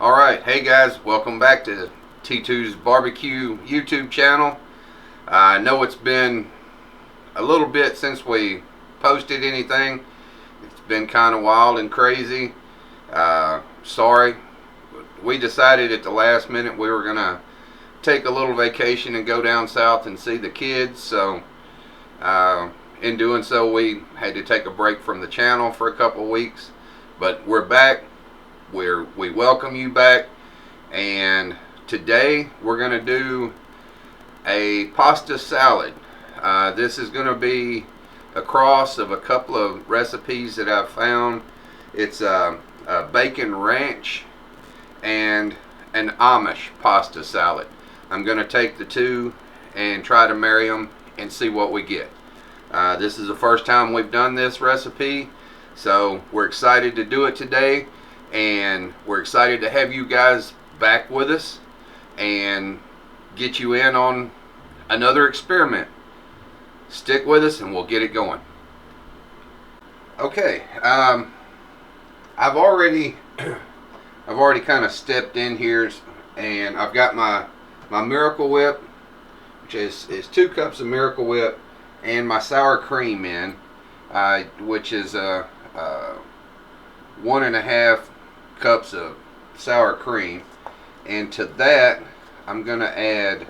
Alright, hey guys, welcome back to T2's Barbecue YouTube channel. I know it's been a little bit since we posted anything. It's been kind of wild and crazy. Sorry. We decided at the last minute we were going to take a little vacation and go down south and see the kids. So, in doing so, we had to take a break from the channel for a couple of weeks. But we're back. We welcome you back, and today we're going to do a pasta salad. This is going to be a cross of a couple of recipes that I've found. It's a bacon ranch and an Amish pasta salad. I'm going to take the two and try to marry them and see what we get. This is the first time we've done this recipe, so we're excited to do it today. And we're excited to have you guys back with us and get you in on another experiment. Stick with us and we'll get it going. Okay, I've already kind of stepped in here, and I've got my Miracle Whip, which is 2 cups of Miracle Whip, and my sour cream in, which is 1.5 cups of sour cream, and to that I'm going to add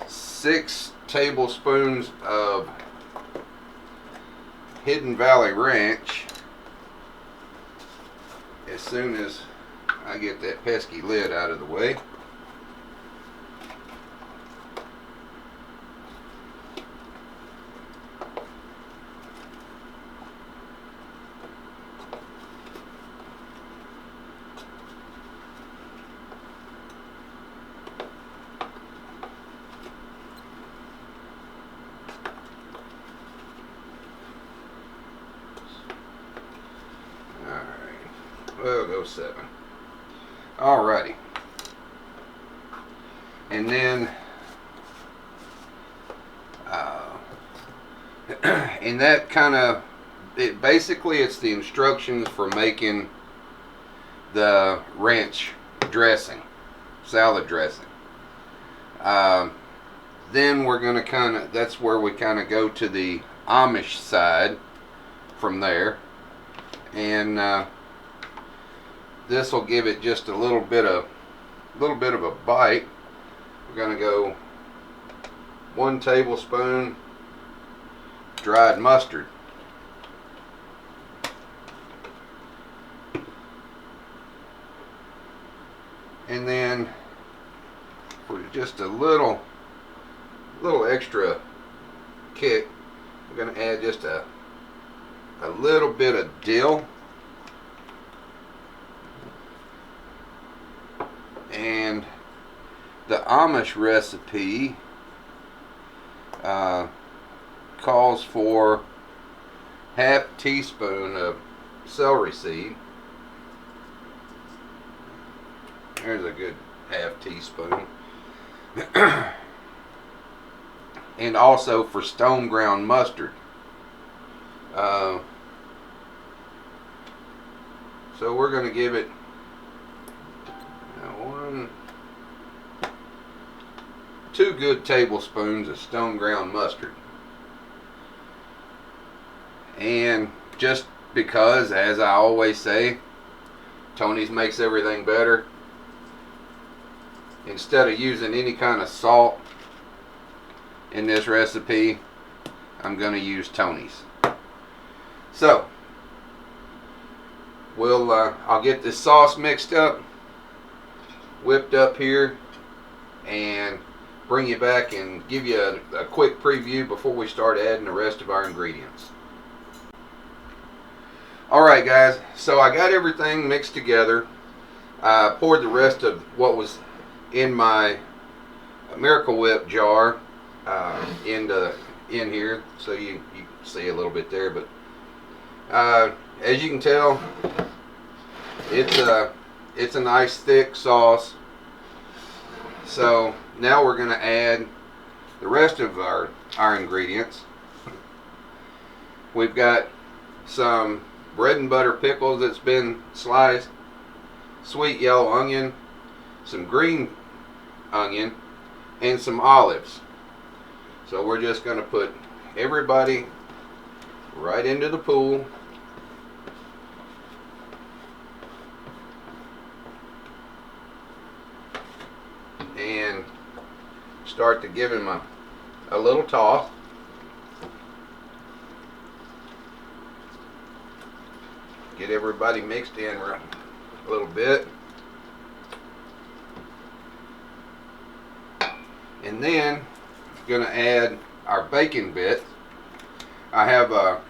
6 tablespoons of Hidden Valley Ranch as soon as I get that pesky lid out of the way. We'll go 7. Alrighty. And then and that kind of, basically it's the instructions for making the ranch dressing, salad dressing. Then we're going to that's where we kind of go to the Amish side from there. And this will give it just a little bit of a bite. We're going to go 1 tablespoon dried mustard. And then for just a little extra kick, we're going to add just a little bit of dill. And the Amish recipe calls for ½ teaspoon of celery seed. There's a good ½ teaspoon. And also for stone ground mustard. So we're going to give it 2 good tablespoons of stone ground mustard. And just because, as I always say, Tony's makes everything better, instead of using any kind of salt in this recipe, I'm going to use Tony's. So I'll get this sauce mixed up, whipped up here, and bring you back and give you a quick preview before we start adding the rest of our ingredients. Alright guys, so I got everything mixed together. I poured the rest of what was in my Miracle Whip jar in here, so you can see a little bit there, but as you can tell, it's a nice thick sauce. So now we're going to add the rest of our ingredients. We've got some bread and butter pickles that's been sliced. sweet yellow onion, some green onion, and some olives. So we're just going to put everybody right into the pool. And start to give him a little toss. Get everybody mixed in a little bit. And then I'm going to add our bacon bits. I have a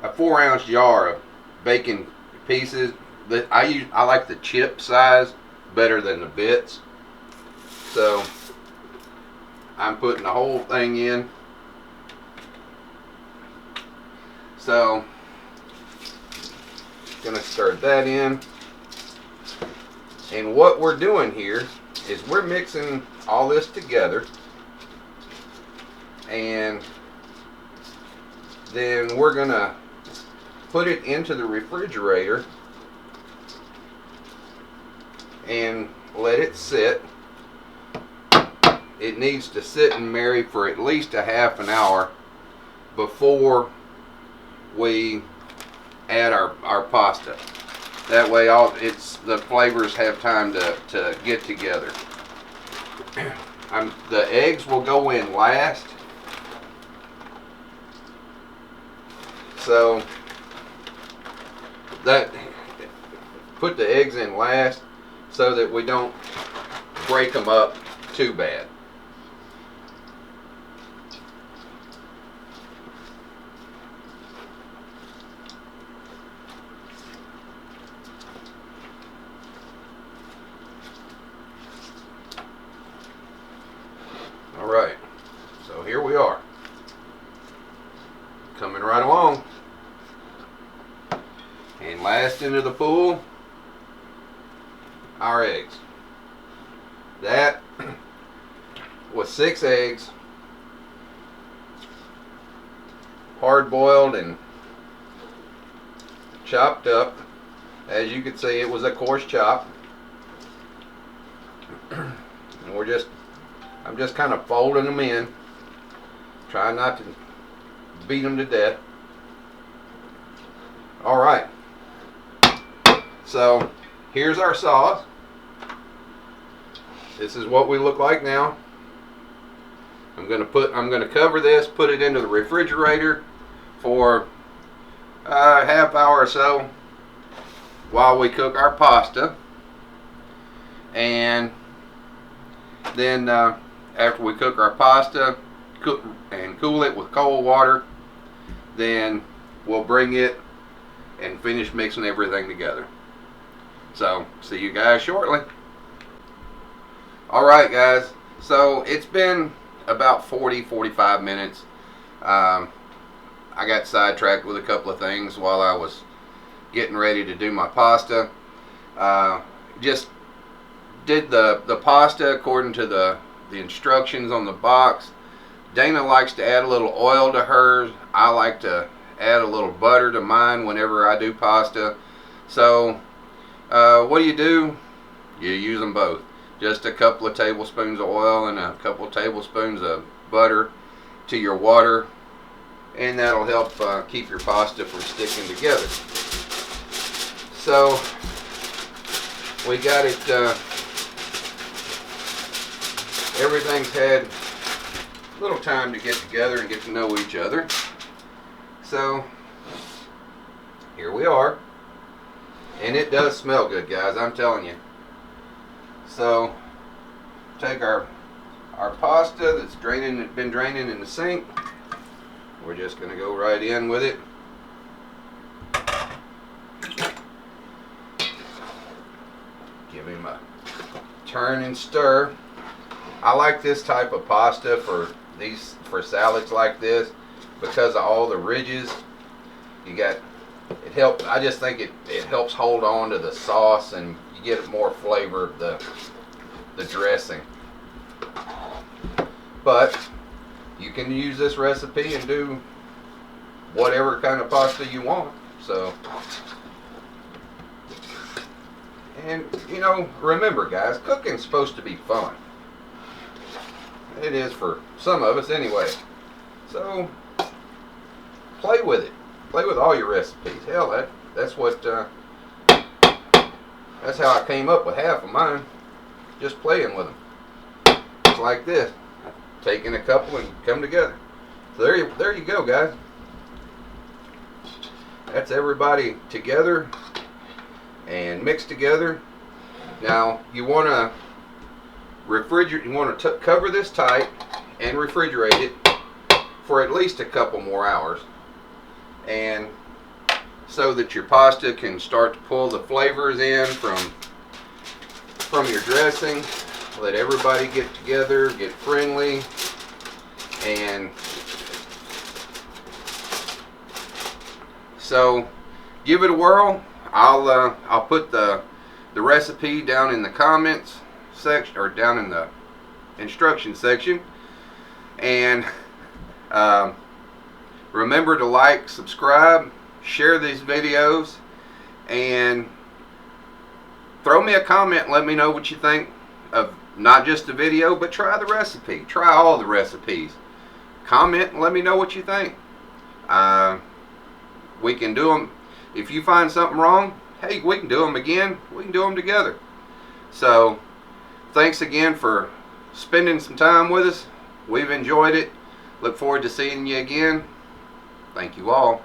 4-ounce jar of bacon pieces. I like the chip size better than the bits. So I'm putting the whole thing in. So gonna stir that in. And what we're doing here is we're mixing all this together, and then we're gonna put it into the refrigerator and let it sit. It needs to sit and marry for at least a half an hour before we add our pasta. That way the flavors have time to get together. The eggs will go in last. So put the eggs in last so that we don't break them up too bad. Alright, so here we are, coming right along. And last into the pool, our eggs. That was 6 eggs, hard boiled and chopped up. As you can see, it was a coarse chop. And I'm just kind of folding them in, trying not to beat them to death. Alright, so here's our sauce. This is what we look like now. I'm gonna cover this, put it into the refrigerator for a half hour or so while we cook our pasta. And then after we cook our pasta, cool it with cold water, then we'll bring it and finish mixing everything together. So see you guys shortly. Alright guys, so it's been about 40-45 minutes. I got sidetracked with a couple of things while I was getting ready to do my pasta. Just did the pasta according to the instructions on the box. Dana likes to add a little oil to hers. I like to add a little butter to mine whenever I do pasta. So what do? You use them both. Just a couple of tablespoons of oil and a couple of tablespoons of butter to your water, and that'll help keep your pasta from sticking together. So we got it, everything's had a little time to get together and get to know each other. So here we are, and it does smell good, guys, I'm telling you. So take our pasta that's been draining in the sink. We're just going to go right in with it. Give him a turn and stir. I like this type of pasta for salads like this because of all the ridges. I just think it helps hold on to the sauce, and you get more flavor of the dressing. But you can use this recipe and do whatever kind of pasta you want. So And, you know, remember guys, cooking's supposed to be fun. It is for some of us anyway. So, play with it. Play with all your recipes. Hell, that's what, that's how I came up with half of mine. Just playing with them. Just like this. Taking a couple and come together. So there you go, guys. That's everybody together and mixed together. Now you want to refrigerate. You want to cover this tight and refrigerate it for at least a couple more hours, and so that your pasta can start to pull the flavors in from your dressing. Let everybody get together, get friendly, and so give it a whirl. I'll put the recipe down in the comments section, or down in the instruction section, and remember to like, subscribe, share these videos, and throw me a comment and let me know what you think of not just the video, but try the recipe. Try all the recipes. Comment and let me know what you think. We can do them. If you find something wrong, hey, we can do them again. We can do them together. So, thanks again for spending some time with us. We've enjoyed it. Look forward to seeing you again. Thank you all.